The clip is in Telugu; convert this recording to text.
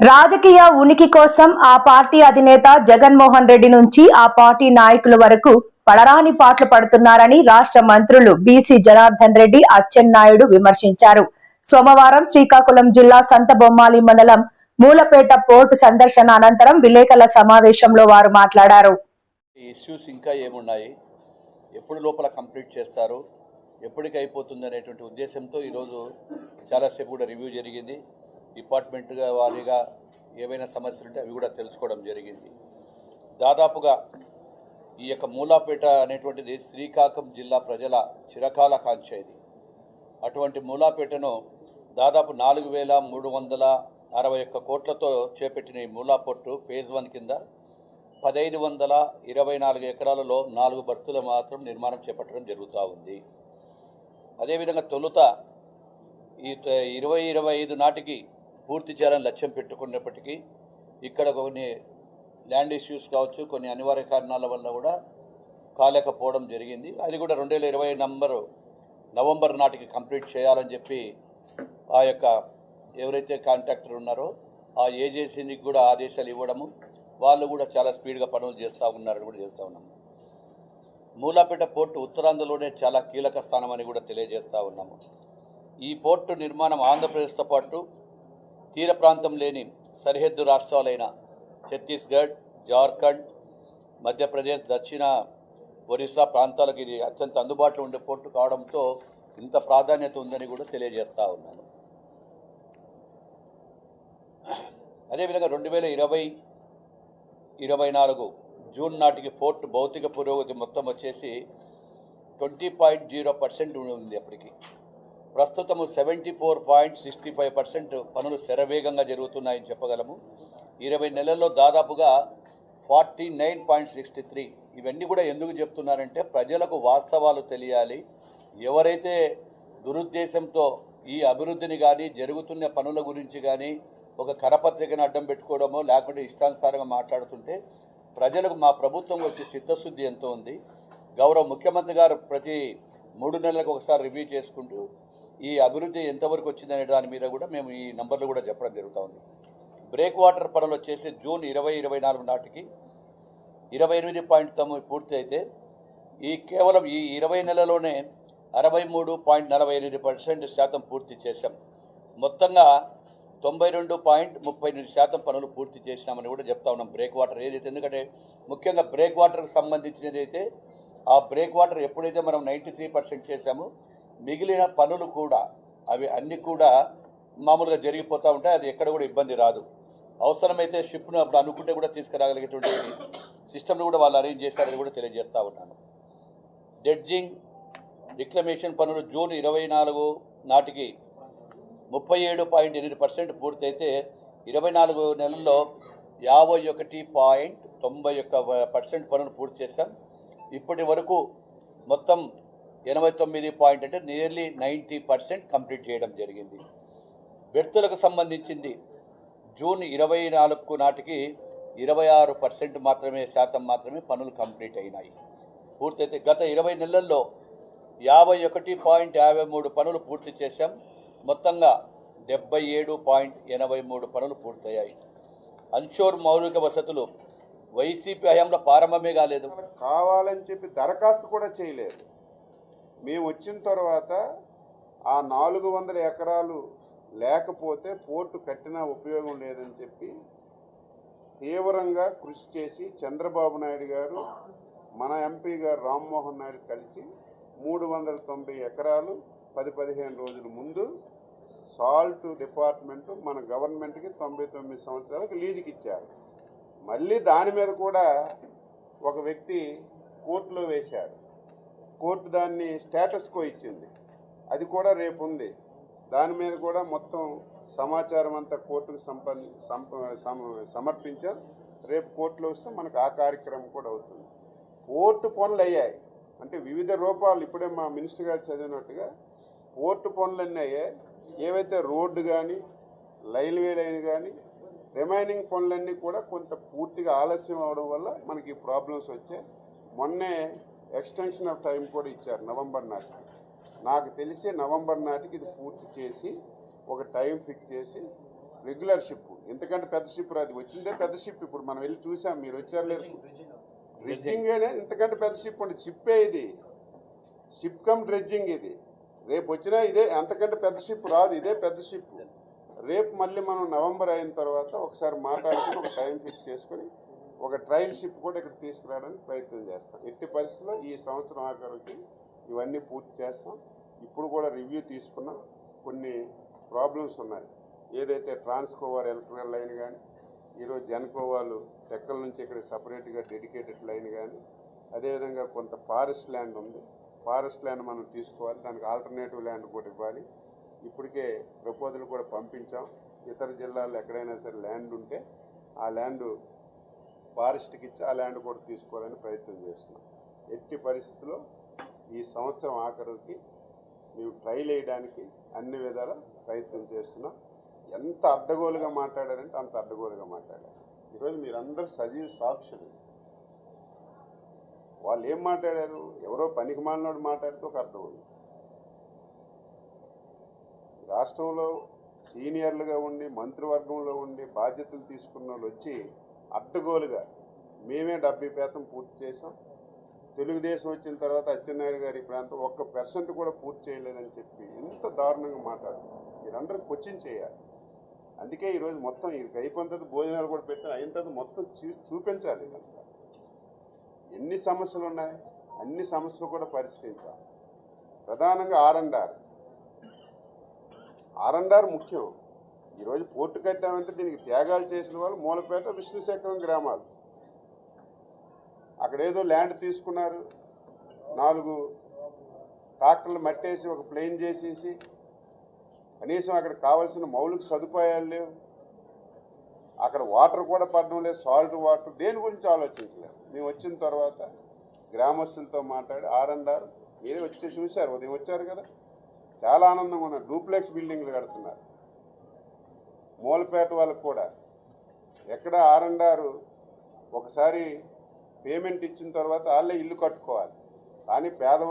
రాజకీయ ఉనికి కోసం ఆ పార్టీ అధినేత జగన్మోహన్ రెడ్డి నుంచి ఆ పార్టీ నాయకుల వరకు పడరాని పాటలు పడుతున్నారని రాష్ట్ర మంత్రులు బీసీ జనార్దన్ రెడ్డి, అచ్చెన్నాయుడు విమర్శించారు. సోమవారం శ్రీకాకుళం జిల్లా సంతబొమ్మాలి మండలం మూలపేట పోర్టు సందర్శన అనంతరం విలేకరుల సమావేశంలో వారు మాట్లాడారు. ఇష్యూస్ ఇంకా ఏమున్నాయి, ఎప్పుడు లోపల కంప్లీట్ చేస్తారు, ఎప్పటికి అయిపోతుంది అనేటువంటి ఉద్దేశంతో ఈరోజు చాలాసేపు కూడా రివ్యూ జరిగింది. డిపార్ట్మెంట్గా వారీగా ఏవైనా సమస్యలు ఉంటే అవి కూడా తెలుసుకోవడం జరిగింది. దాదాపుగా ఈ యొక్క మూలాపేట అనేటువంటిది శ్రీకాకుళం జిల్లా ప్రజల చిరకాల కాంక్ష. ఇది అటువంటి మూలాపేటను దాదాపు 4,361 కోట్లతో చేపట్టిన ఈ మూలా పోర్టు ఫేజ్ 1 కింద 1,524 ఎకరాలలో 4 బర్తులు మాత్రం నిర్మాణం చేపట్టడం జరుగుతూ ఉంది. అదేవిధంగా తొలుత ఈ 2025 నాటికి పూర్తి చేయాలని లక్ష్యం పెట్టుకున్నప్పటికీ ఇక్కడ కొన్ని ల్యాండ్ ఇష్యూస్ కావచ్చు, కొన్ని అనివార్య కారణాల వల్ల కూడా కాలేకపోవడం జరిగింది. అది కూడా 2020 నవంబర్ నాటికి కంప్లీట్ చేయాలని చెప్పి ఆ యొక్క ఎవరైతే కాంట్రాక్టర్ ఉన్నారో ఆ ఏజెన్సీకి కూడా ఆదేశాలు ఇవ్వడము, వాళ్ళు కూడా చాలా స్పీడ్గా పనులు చేస్తూ ఉన్నారని కూడా చేస్తూ ఉన్నాము. మూలాపేట పోర్టు ఉత్తరాంధ్రలోనే చాలా కీలక స్థానం అని కూడా తెలియజేస్తూ ఉన్నాము. ఈ పోర్టు నిర్మాణం ఆంధ్రప్రదేశ్తో పాటు తీర ప్రాంతం లేని సరిహద్దు రాష్ట్రాలైన ఛత్తీస్గఢ్, జార్ఖండ్, మధ్యప్రదేశ్, దక్షిణ ఒరిస్సా ప్రాంతాలకు ఇది అత్యంత అందుబాటులో ఉండే పోర్టు కావడంతో ఇంత ప్రాధాన్యత ఉందని కూడా తెలియజేస్తూ ఉన్నాను. అదేవిధంగా 2024 జూన్ నాటికి పోర్టు భౌతిక పురోగతి మొత్తం వచ్చేసి 20.0% ఉంది. అప్పటికి ప్రస్తుతము 74.65% పనులు శరవేగంగా జరుగుతున్నాయని చెప్పగలము. 20 నెలల్లో దాదాపుగా 49.63. ఇవన్నీ కూడా ఎందుకు చెప్తున్నారంటే ప్రజలకు వాస్తవాలు తెలియాలి. ఎవరైతే దురుద్దేశంతో ఈ అభివృద్ధిని కానీ జరుగుతున్న పనుల గురించి కానీ ఒక కరపత్రికను అడ్డం పెట్టుకోవడమో లేకుంటే ఇష్టానుసారంగా మాట్లాడుతుంటే ప్రజలకు మా ప్రభుత్వం వచ్చి చిత్తశుద్ధి ఎంతో ఉంది. గౌరవ ముఖ్యమంత్రి గారు ప్రతి 3 నెలలకు ఒకసారి రివ్యూ చేసుకుంటూ ఈ అభివృద్ధి ఎంతవరకు వచ్చిందనే దాని మీద కూడా మేము ఈ నంబర్లు కూడా చెప్పడం జరుగుతూ ఉంది. బ్రేక్ వాటర్ పనులు వచ్చేసి జూన్ 2024 నాటికి 28.9 పూర్తి అయితే కేవలం ఈ 20 నెలలోనే 63.48% పూర్తి చేశాం. మొత్తంగా 92.38% పనులు పూర్తి చేసినామని కూడా చెప్తా ఉన్నాం. బ్రేక్ వాటర్ ఏదైతే, ఎందుకంటే ముఖ్యంగా బ్రేక్ వాటర్కి సంబంధించినది అయితే ఆ బ్రేక్ వాటర్ ఎప్పుడైతే మనం 93% చేశామో మిగిలిన పనులు కూడా అవి అన్నీ కూడా మామూలుగా జరిగిపోతూ ఉంటాయి. అది ఎక్కడ కూడా ఇబ్బంది రాదు. అవసరమైతే షిప్ను అప్పుడు అనుకుంటే కూడా తీసుకురాగలిగేటువంటి సిస్టమ్ను కూడా వాళ్ళు అరేంజ్ చేశారని కూడా తెలియజేస్తూ ఉన్నాను. డెడ్జింగ్ డిక్లమేషన్ పనులు జూన్ 24 నాటికి 37.8% పూర్తయితే 24 నెలల్లో 51.91% పనులు పూర్తి చేశాం. ఇప్పటి వరకు మొత్తం 89 అంటే నియర్లీ 90% కంప్లీట్ చేయడం జరిగింది. బెర్తులకు సంబంధించింది జూన్ 24 నాటికి 26% శాతం మాత్రమే పనులు కంప్లీట్ అయినాయి. పూర్తయితే గత 20 నెలల్లో 51.53 పనులు పూర్తి చేశాం. మొత్తంగా 77.83 పనులు పూర్తయ్యాయి. అన్షోర్ మౌలిక వసతులు వైసీపీ హయాంలో ప్రారంభమే కాలేదు. కావాలని చెప్పి దరఖాస్తు కూడా చేయలేదు. మేము వచ్చిన తర్వాత ఆ 400 ఎకరాలు లేకపోతే పోర్టు కట్టినా ఉపయోగం లేదని చెప్పి తీవ్రంగా కృషి చేసి చంద్రబాబు నాయుడు గారు, మన ఎంపీ గారు రామ్మోహన్ నాయుడు కలిసి 390 ఎకరాలు 10-15 రోజుల ముందు సాల్ట్ డిపార్ట్మెంటు మన గవర్నమెంట్కి 99 సంవత్సరాలకు లీజుకి ఇచ్చారు. మళ్ళీ దాని మీద కూడా ఒక వ్యక్తి కోర్టులో వేశారు. కోర్టు దాన్ని స్టేటస్ కో ఇచ్చింది. అది కూడా రేపు ఉంది. దాని మీద కూడా మొత్తం సమాచారం అంతా కోర్టుకు సమర్పించాం. రేపు కోర్టులో వస్తే మనకు ఆ కార్యక్రమం కూడా అవుతుంది. పోర్టు పనులు అయ్యాయి అంటే వివిధ రూపాలు. ఇప్పుడే మా మినిస్టర్ గారు చదివినట్టుగా పోర్టు పనులన్నీ అయ్యాయి. ఏవైతే రోడ్డు కానీ రైల్వే లైన్ కానీ రిమైనింగ్ పనులన్నీ కూడా కొంత పూర్తిగా ఆలస్యం అవడం వల్ల మనకి ప్రాబ్లమ్స్ వచ్చాయి. మొన్నే ఎక్స్టెన్షన్ ఆఫ్ టైం కూడా ఇచ్చారు నవంబర్ నాటికి. నాకు తెలిసి నవంబర్ నాటికి ఇది పూర్తి చేసి ఒక టైం ఫిక్స్ చేసి రెగ్యులర్ షిప్, ఇంతకంటే పెద్ద షిప్ రాదు. వచ్చిందే పెద్ద షిప్. ఇప్పుడు మనం వెళ్ళి చూసాం, మీరు వచ్చారు లేదు. డ్రెడ్జింగేనే ఇంతకంటే పెద్ద షిప్ ఉంది. షిప్పే ఇది, షిప్ కమ్ డ్రెడ్జింగ్ ఇది. రేపు వచ్చినా ఇదే, అంతకంటే పెద్ద షిప్ రాదు, ఇదే పెద్ద షిప్. రేపు మళ్ళీ మనం నవంబర్ అయిన తర్వాత ఒకసారి మాట్లాడుకుని ఒక టైం ఫిక్స్ చేసుకొని ఒక ట్రయల్ షిప్ కూడా ఇక్కడ తీసుకురావడానికి ప్రయత్నం చేస్తాం. ఎట్టి పరిస్థితుల్లో ఈ సంవత్సరం ఆఖరికి ఇవన్నీ పూర్తి చేస్తాం. ఇప్పుడు కూడా రివ్యూ తీసుకున్నాం. కొన్ని ప్రాబ్లమ్స్ ఉన్నాయి. ఏదైతే ట్రాన్స్కోవర్ ఎలక్ట్రికల్ లైన్ కానీ, ఈరోజు జెన్కోవాలు టెక్కల నుంచి ఇక్కడ సపరేట్గా డెడికేటెడ్ లైన్ కానీ, అదేవిధంగా కొంత ఫారెస్ట్ ల్యాండ్ ఉంది. ఫారెస్ట్ ల్యాండ్ మనం తీసుకోవాలి, దానికి ఆల్టర్నేటివ్ ల్యాండ్ కూడా ఇవ్వాలి. ఇప్పటికే ప్రపోజల్ కూడా పంపించాం. ఇతర జిల్లాల్లో ఎక్కడైనా సరే ల్యాండ్ ఉంటే ఆ ల్యాండ్ ఫారెస్ట్కి ఇచ్చి ఆ ల్యాండ్ కూడా తీసుకోవాలని ప్రయత్నం చేస్తున్నాం. ఎట్టి పరిస్థితుల్లో ఈ సంవత్సరం ఆఖరికి మేము ట్రైల్ వేయడానికి అన్ని విధాల ప్రయత్నం చేస్తున్నాం. ఎంత అడ్డగోలుగా మాట్లాడారంటే అంత అడ్డగోలుగా మాట్లాడారు. ఈరోజు మీరందరూ సజీవ సాక్షులు. వాళ్ళు ఏం మాట్లాడారు? ఎవరో పనికి మాలినోడు మాట్లాడితే ఒక అర్థం ఉంది. రాష్ట్రంలో సీనియర్లుగా ఉండి మంత్రివర్గంలో ఉండి బాధ్యతలు తీసుకున్న వాళ్ళు వచ్చి అడ్డగోలుగా మేమే 70% పూర్తి చేసాం, తెలుగుదేశం వచ్చిన తర్వాత అచ్చెన్నాయుడు గారి ప్రాంతం 1% కూడా పూర్తి చేయలేదని చెప్పి ఎంత దారుణంగా మాట్లాడుతున్నారు. మీరందరూ క్వశ్చన్ చేయాలి. అందుకే ఈరోజు మొత్తం ఇది అయిపోయిన భోజనాలు కూడా పెట్టాను, అయిన తర్వాత మొత్తం చూపించాలి. ఇదంతా ఎన్ని సమస్యలు ఉన్నాయి, అన్ని సమస్యలు కూడా పరిష్కరించాలి. ప్రధానంగా ఆర్&ఆర్ ముఖ్యం. ఈరోజు పోర్టు కట్టామంటే దీనికి త్యాగాలు చేసిన వాళ్ళు మూలపేట, విష్ణుశేఖరం గ్రామాలు. అక్కడేదో ల్యాండ్ తీసుకున్నారు, 4 ట్రాక్టర్లు మట్టేసి ఒక ప్లేన్ చేసేసి కనీసం అక్కడ కావాల్సిన మౌలిక సదుపాయాలు లేవు. అక్కడ వాటర్ కూడా పడడం లేదు, సాల్ట్ వాటర్. దేని గురించి ఆలోచించలేదు. మేము వచ్చిన తర్వాత గ్రామస్తులతో మాట్లాడి ఆర్&ఆర్ మీరే వచ్చి చూశారు, ఉదయం వచ్చారు కదా, చాలా ఆనందంగా ఉన్నారు. డూప్లెక్స్ బిల్డింగ్లు కడుతున్నారు. మూలపేట వాళ్ళకు కూడా ఎక్కడ ఆర్&ఆర్ ఒకసారి పేమెంట్ ఇచ్చిన తర్వాత వాళ్ళే ఇల్లు కట్టుకోవాలి, కానీ పేదవాళ్ళు